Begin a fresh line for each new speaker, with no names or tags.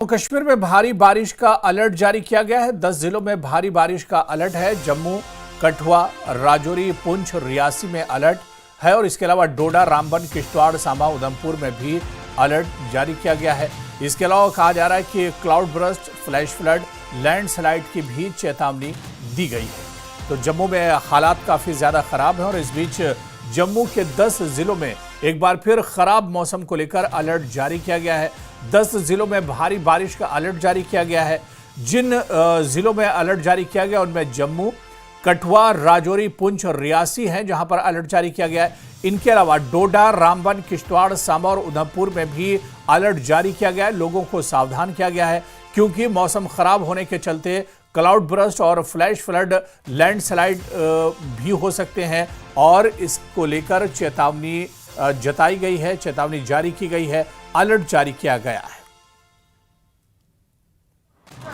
कश्मीर में भारी बारिश का अलर्ट जारी किया गया है। 10 जिलों में भारी बारिश का अलर्ट है। जम्मू, कठुआ, राजौरी, पुंछ, रियासी में अलर्ट है और इसके अलावा डोडा, रामबन, किश्तवाड़, सांबा, उधमपुर में भी अलर्ट जारी किया गया है। इसके अलावा कहा जा रहा है कि cloud burst, flash flood, landslide की भी चेतावनी दी गई है। तो जम्मू में हालात काफी ज्यादा खराब हैं और इस बीच जम्मू के 10 जिलों में एक बार फिर खराब मौसम को लेकर अलर्ट जारी किया गया है। 10 जिलों में भारी बारिश का अलर्ट जारी किया गया है। जिन जिलों में अलर्ट जारी किया गया उनमें जम्मू, कठुआ, राजौरी, पुंछ और रियासी हैं जहां पर अलर्ट जारी किया गया है। इनके अलावा डोडा, रामबन, किश्तवाड़, सांबा और उधमपुर में भी अलर्ट जारी किया गया है। लोगों को सावधान किया गया है क्योंकि मौसम खराब होने के चलते क्लाउड बर्स्ट और फ्लैश फ्लड, लैंडस्लाइड भी हो सकते हैं और इसको लेकर चेतावनी जताई गई है, चेतावनी जारी की गई है, अलर्ट जारी किया गया है।